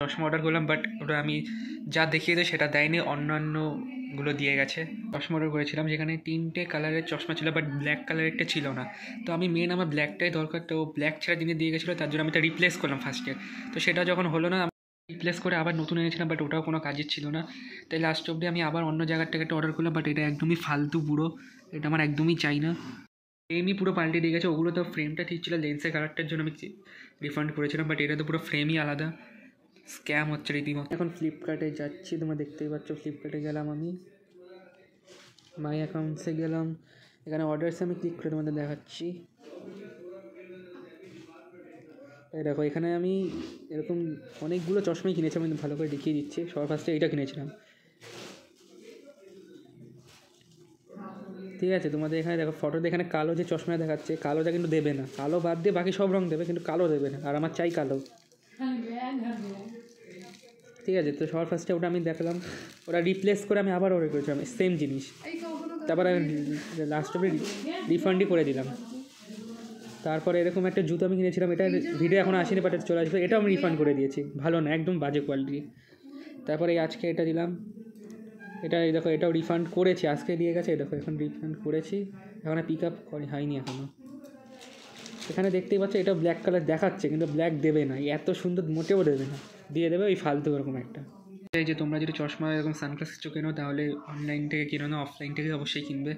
চশমা অর্ডার করলাম, বাট ওটা আমি যা দেখিয়ে দেয় সেটা দেয়নি, অন্যান্যগুলো দিয়ে গেছে। চশমা অর্ডার করেছিলাম যেখানে 3টে কালারের চশমা ছিল, বাট ব্ল্যাক কালারের একটা ছিল না। তো আমি মেন আমার ব্ল্যাকটাই দরকার, তো ব্ল্যাক ছাড়া যিনি দিয়ে গেছিলো তার জন্য আমি এটা রিপ্লেস করলাম ফার্স্টে। তো সেটা যখন হলো না, রিপ্লেস করে আবার নতুন এনেছিলাম, বাট ওটাও কোনো কাজের ছিল না। তাই লাস্ট অবধি আমি আবার অন্য জায়গার থেকে একটা অর্ডার করলাম, বাট এটা একদমই ফালতু পুরো, এটা আমার একদমই চাই না। ফ্রেমই পুরো পাল্টে দিয়ে গেছে। ওগুলো তো ফ্রেমটা ঠিক ছিল, লেন্সের কালারটার জন্য আমি রিফান্ড করেছিলাম, বাট এটা তো পুরো ফ্রেমই আলাদা। স্ক্যাম হচ্ছে রীতিমতো। এখন ফ্লিপকার্টে যাচ্ছি, তোমরা দেখতেই পাচ্ছ। ফ্লিপকার্টে গেলাম, আমি মাই অ্যাকাউন্টসে গেলাম, এখানে অর্ডারসে আমি ক্লিক করে তোমাদের দেখাচ্ছি। এই দেখো, এখানে আমি এরকম অনেকগুলো চশমাই কিনেছি, আমি ভালো করে দেখিয়ে দিচ্ছি। সবার ফার্স্টে এইটা কিনেছিলাম, ঠিক আছে। তোমাদের এখানে দেখো ফটোতে এখানে কালো যে চশমা দেখাচ্ছে, কালোটা কিন্তু দেবে না। কালো বাদ দিয়ে বাকি সব রং দেবে, কিন্তু কালো দেবে না, আর আমার চাই কালো, ঠিক আছে। তো সবার ফার্স্টে ওটা আমি দেখলাম, ওটা রিপ্লেস করে আমি আবার অর্ডার করেছিলাম সেম জিনিস। তারপরে আমি লাস্ট অব্দি রিফান্ডই করে দিলাম। তারপরে এরকম একটা জুতো আমি কিনেছিলাম, এটা ভিডিও এখনও আসেনি, বাট চলে আসবে। এটাও আমি রিফান্ড করে দিয়েছি, ভালো না, একদম বাজে কোয়ালিটি। তারপরে আজকে এটা দিলাম, এটা এই দেখো, এটাও রিফান্ড করেছি, আজকে দিয়ে গেছে। এই দেখো, এখন রিফান্ড করেছি, এখন পিক আপ হয়নি এখনও। এখানে দেখতেই পাচ্ছ, এটা ব্ল্যাক কালার দেখাচ্ছে, কিন্তু ব্ল্যাক দেবে না, এত সুন্দর মোটেও দেবে না, দিয়ে দেবে ওই ফালতু এরকম একটা। এই যে তোমরা যদি চশমা এরকম সানগ্লাস কিছু কেনো, তাহলে অনলাইন থেকে কিনো না, অফলাইন থেকে অবশ্যই কিনবে।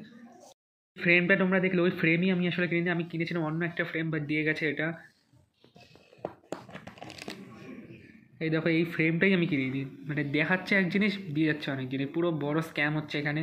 ফ্রেমটা তোমরা দেখলে, ওই ফ্রেমই আমি আসলে কিনিনি, আমি কিনেছিলাম অন্য একটা ফ্রেম, বাট দিয়ে গেছে এটা। এই দেখো, এই ফ্রেমটাই আমি কিনিনি, মানে দেখাচ্ছে এক জিনিস, দিয়ে যাচ্ছে অনেক জিনিস, পুরো বড় স্ক্যাম হচ্ছে এখানে।